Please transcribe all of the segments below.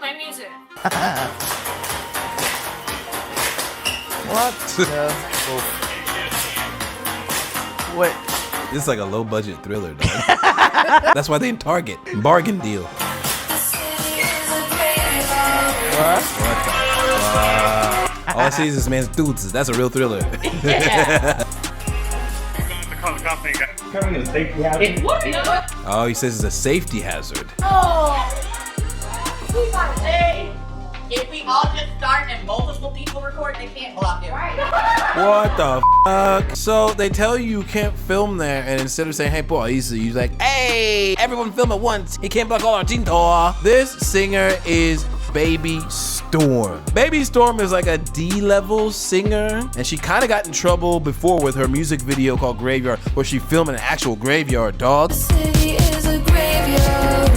play music. What? Wait. This is like a low budget thriller, dog. That's why they in Target. Bargain deal. What? All I see is this man's dudes. That's a real thriller. Yeah. Oh, he says it's a safety hazard. If we all just start and multiple people record, they can't block it. Right. What the fuck? So they tell you can't film there, and instead of saying, hey, boy, you're like, hey, everyone film at once. He can't block all our tinto. This singer is Baby Storm. Baby Storm is like a D-level singer, and she kind of got in trouble before with her music video called Graveyard, where she filmed in an actual graveyard, dog. The city is a graveyard.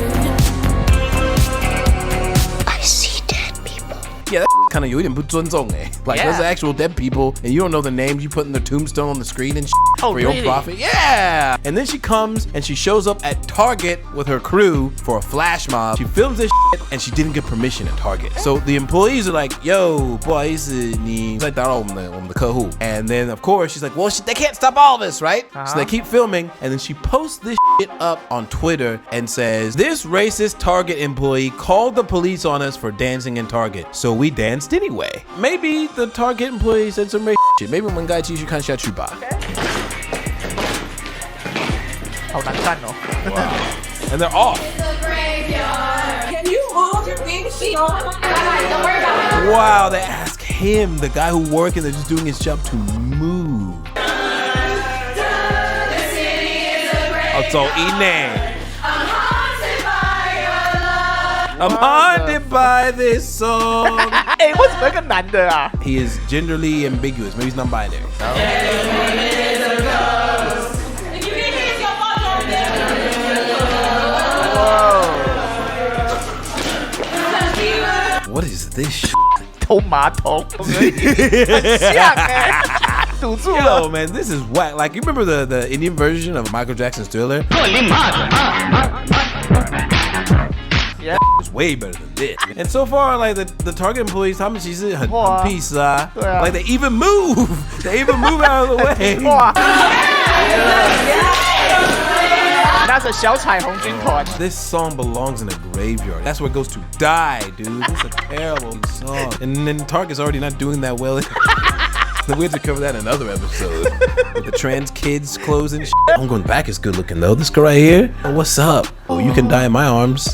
I see dead people. Yeah, that's kind of you didn't put 尊重 eh. Like, Yeah. those are actual dead people, and you don't know the names you put in the tombstone on the screen and shit Oh, for your really? profit. Yeah! And then she comes and she shows up at Target with her crew for a flash mob. She films this shit and she didn't get permission at Target. So the employees are like, yo, 不好意思,你在打扰我们的客户. And then, of course, she's like, well, they can't stop all this, right? So they keep filming, and then she posts this shit up on Twitter and says, this racist Target employee called the police on us for dancing in Target. So we danced anyway. Maybe the Target employee said some racist shit. Maybe 我们该继续看下去吧. Wow. And they're off. Can you move your big feet? Don't worry about it. Wow, they ask him, the guy who working, they're just doing his job, to move. I'm haunted by this song. 哎，为什么那个男的啊？ He is genderly ambiguous. Maybe he's non-binary. What is this shit? 偷马桶，很像哎，堵住了。 Yo, man, this is whack. Like, you remember the Indian version of Michael Jackson's Thriller? Yeah. It's way better than this. And so far, like, the Target employees, 他们其实很 peace 啊. 对啊。 Like, they even move. They even move out of the way. 哇！那是小彩虹军团。 This song belongs in a graveyard. That's where it goes to die, dude. This is a terrible song. And then Target's already not doing that well. We have to cover that in another episode. With the trans kids clothes and shit. I'm going back is good looking though. This girl right here. Oh, what's up? Oh, you can die in my arms.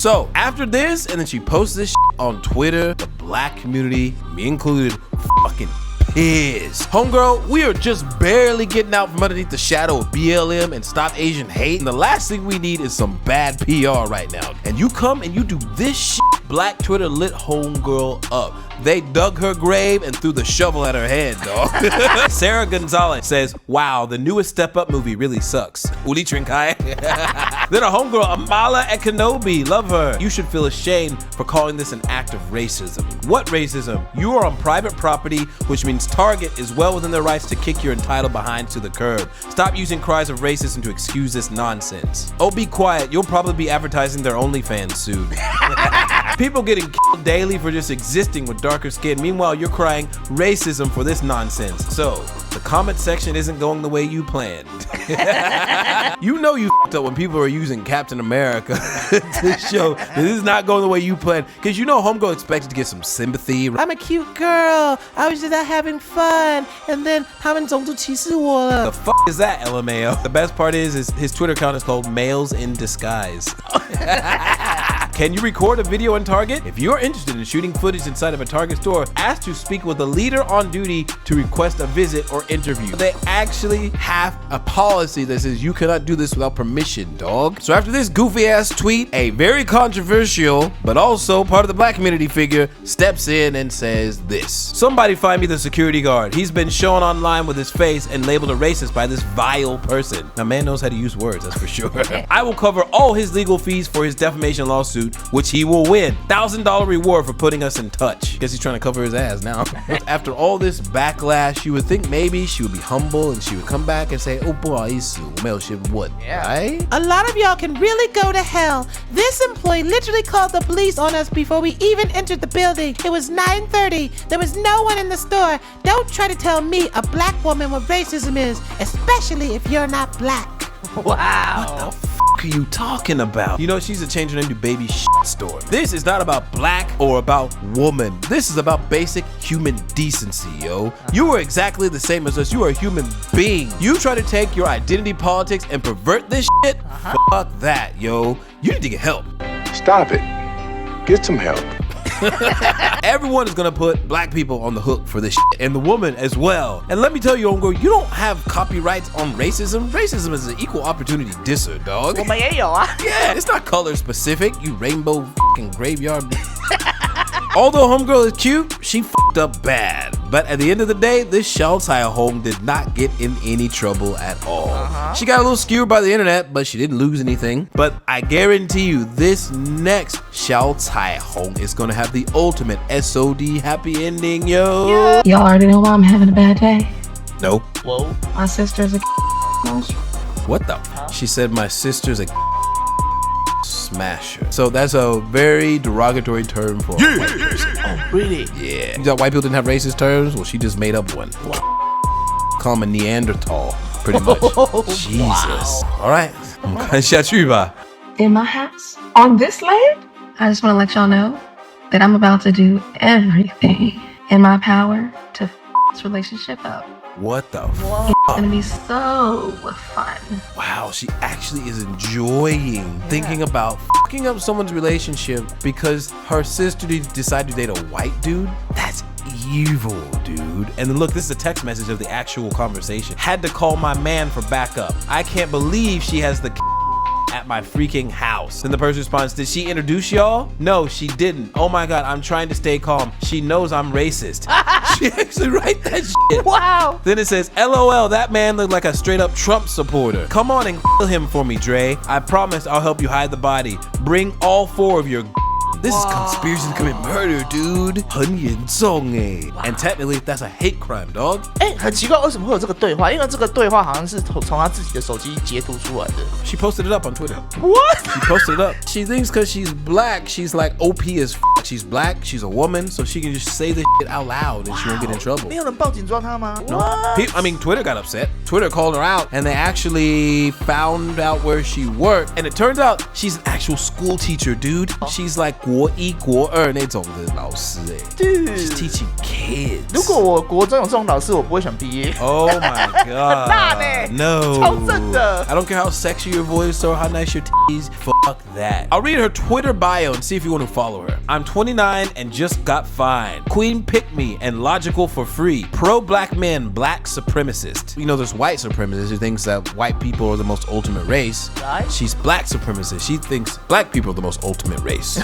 So after this, and then she posts this shit on Twitter, the black community, me included, fucking pissed. Homegirl, we are just barely getting out from underneath the shadow of BLM and Stop Asian Hate. And the last thing we need is some bad PR right now. And you come and you do this shit. Black Twitter lit homegirl up. They dug her grave and threw the shovel at her head, dog. Sarah Gonzalez says, wow, the newest Step Up movie really sucks. Uli Trinkai. Then a homegirl, Amala Ekanobi, love her. You should feel ashamed for calling this an act of racism. What racism? You are on private property, which means Target is well within their rights to kick your entitled behind to the curb. Stop using cries of racism to excuse this nonsense. Oh, be quiet. You'll probably be advertising their OnlyFans soon. People getting killed daily for just existing with darker skin. Meanwhile, you're crying racism for this nonsense. So, the comment section isn't going the way you planned. You know you f***ed up when people are using Captain America to show that this is not going the way you planned. Because you know homegirl expected to get some sympathy. I'm a cute girl. I was just out having fun. And then 他们种族歧视我了. The fuck is that, LMAO? The best part is his Twitter account is called Males in Disguise. Can you record a video in Target? If you're interested in shooting footage inside of a Target store, ask to speak with a leader on duty to request a visit or interview. They actually have a policy that says you cannot do this without permission, dog. So after this goofy ass tweet, a very controversial, but also part of the black community figure steps in and says this. Somebody find me the security guard. He's been shown online with his face and labeled a racist by this vile person. Now, man knows how to use words, that's for sure. I will cover all his legal fees for his defamation lawsuit. lawsuit, which he will win. $1,000 reward for putting us in touch. Guess he's trying to cover his ass now. After all this backlash, you would think maybe she would be humble and she would come back and say, oh, 不好意思，我没有学问, right? A lot of y'all can really go to hell. This employee literally called the police on us before we even entered the building. It was 9:30. There was no one in the store. Don't try to tell me, a black woman, what racism is, especially if you're not black. Wow. What are you talking about? You know, she's a change her name to Baby Storm. This is not about black or about woman. This is about basic human decency, yo. You are exactly the same as us. You are a human being. You try to take your identity politics and pervert this shit? Fuck that, yo. You need to get help. Stop it. Get some help. Everyone is gonna put black people on the hook for this shit, and the woman as well. And let me tell you, homegirl, you don't have copyrights on racism. Racism is an equal opportunity disser, dog. 我们也有啊。 Yeah, it's not color specific, you rainbow fucking graveyard. Although homegirl is cute, she fucked up bad. But at the end of the day, this Xiao Cai Hong did not get in any trouble at all. She got a little skewered by the internet, but she didn't lose anything. But I guarantee you, this next Xiao Cai Hong is gonna have the ultimate SOD happy ending, yo. Y'all already know why I'm having a bad day. No. Whoa. My sister's a monster. What the? She said my sister's a smasher. So that's a very derogatory term for a white person. Oh, really? Yeah. You thought white people didn't have racist terms? Well, she just made up one. Call him a Neanderthal, pretty much. Jesus. All right. 我们看下去吧. In my house, on this land, I just want to let y'all know that I'm about to do everything in my power to this relationship up. What the It's gonna be so fun. Wow, she actually is enjoying thinking about fucking up someone's relationship because her sister decided to date a white dude. That's evil, dude. And then look, this is a text message of the actual conversation. Had to call my man for backup. I can't believe she has the at my freaking house. Then the person responds, did she introduce y'all? No, she didn't. Oh my God, I'm trying to stay calm. She knows I'm racist. She actually write that shit. Wow. Then it says, LOL, that man looked like a straight up Trump supporter. Come on and kill him for me, Dre. I promise I'll help you hide the body. Bring all 4 of your This is conspiracy to commit murder, dude. 很严重欸. And technically, that's a hate crime, dog. 很奇怪，为什么会有这个对话？因为这个对话好像是从他自己的手机截图出来的。She posted it up on Twitter. What? She posted it up. She thinks because she's black, she's like OP as f. She's black, she's a woman, so she can just say this shit out loud and she won't get in trouble. 没有人报警抓他吗？ No. What? I mean, Twitter got upset. Twitter called her out, and they actually found out where she worked. And it turns out she's an actual school teacher, dude. She's like 国一国二那种的老师欸。Dude. She's teaching kids. 如果我国中有这种老师，我不会想毕业。 Oh my god. 很辣欸 No. 超正的。 I don't care how sexy your voice or how nice your titties. Fuck that. I'll read her Twitter bio and see if you want to follow her. I'm 29 and just got fined. Queen pick me and logical for free. Pro black men, black supremacist. You know, there's white supremacists who thinks that white people are the most ultimate race. Right. She's black supremacist. She thinks black people are the most ultimate race.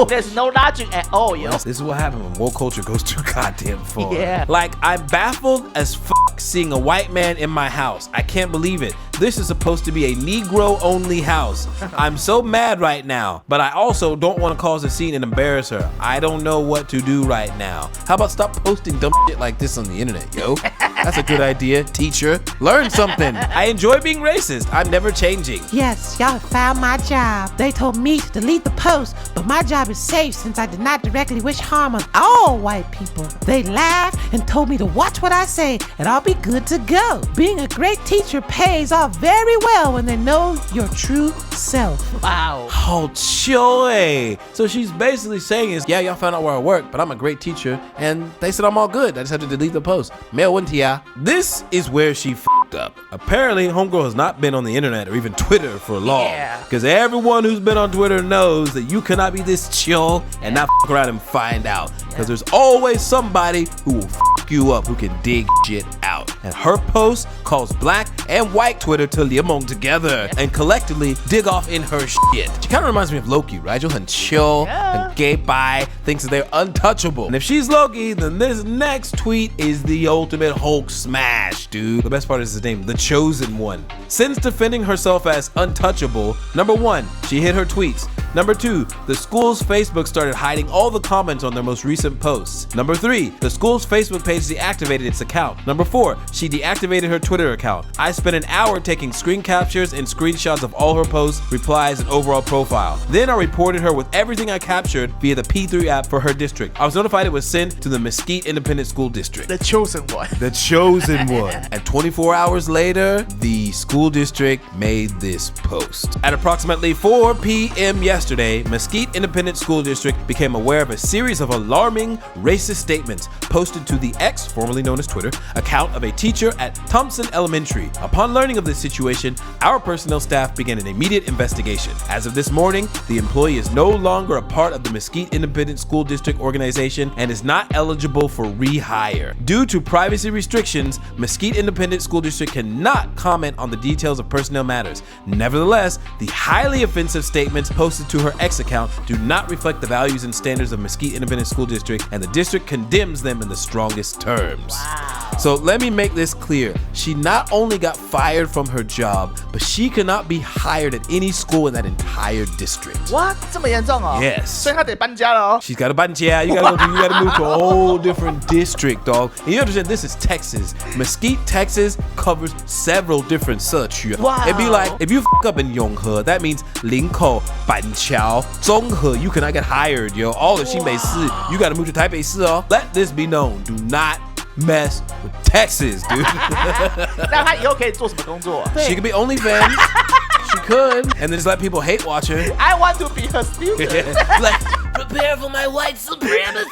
There's no logic at all, yo. This is what happens when woke culture goes too goddamn far. Yeah. Like, I'm baffled as fuck seeing a white man in my house. I can't believe it. This is supposed to be a Negro-only house. I'm so mad right now, but I also don't want to cause a scene and embarrass her. I don't know what to do right now. How about stop posting dumb shit like this on the internet, yo? That's a good idea, teacher. Learn something. I enjoy being racist. I'm never changing. Yes, y'all found my job. They told me to delete the post, but my job is safe since I did not directly wish harm on all white people. They laughed and told me to watch what I say, and I'll be good to go. Being a great teacher pays off very well when they know your true self. Wow. Oh, chill, eh? So she's basically saying is, yeah, y'all found out where I work, but I'm a great teacher, and they said I'm all good. I just had to delete the post. 没有问题啊. This is where she f***ed up. Apparently, homegirl has not been on the internet or even Twitter for long. Yeah. Because everyone who's been on Twitter knows that you cannot be this chill and not f*** around and find out. Because there's always somebody who will f*** you up, who can dig shit out. And her post calls black and white Twitter to liamong together and collectively dig off in her shit. She kind of reminds me of Loki, right? Just and chill and gay bye, thinks that they're untouchable. And if she's Loki, then this next tweet is the ultimate Hulk smash, dude. The best part is his name, the Chosen One. Since defending herself as untouchable, number 1, she hid her tweets. Number 2, the school's Facebook started hiding all the comments on their most recent posts. Number 3, the school's Facebook page deactivated its account. Number 4, she deactivated her Twitter account. I spent an hour taking screen captures and screenshots of all her posts, replies, and overall profile. Then I reported her with everything I captured via the P3 app for her district. I was notified it was sent to the Mesquite Independent School District. The chosen one. The chosen one. And 24 hours later, the school district made this post. At approximately 4 p.m. yesterday, Mesquite Independent School District became aware of a series of alarming racist statements posted to the X, formerly known as Twitter, account of a teacher at Thompson Elementary. Upon learning of this situation, our personnel staff began an immediate investigation. As of this morning, the employee is no longer a part of the Mesquite Independent School District organization and is not eligible for rehire. Due to privacy restrictions, Mesquite Independent School District cannot comment on the details of personnel matters. Nevertheless, the highly offensive statements posted to her X account do not reflect the values and standards of Mesquite Independent School District, and the district condemns them in the strongest terms. Wow. So let me make this clear. She not only got fired from her job, but she cannot be hired at any school in that entire district. What? 这么严重哦 Yes. 所以她得搬家了哦 She's got to banjia. You gotta move to a whole different district, dog. And you understand this is Texas. Mesquite, Texas covers several different 社区. Wow. It'd be like if you f up in Yonghe, that means 林口、板桥、中和, you cannot get hired, yo. All of 新北市, you gotta move to 台北市, oh. Let this be known. Do not mess with Texas, dude. 那她以后可以做什么工作 She could be OnlyFans. She could. And then just let people hate watch her. I want to be her student. Like, prepare for my white supremacy.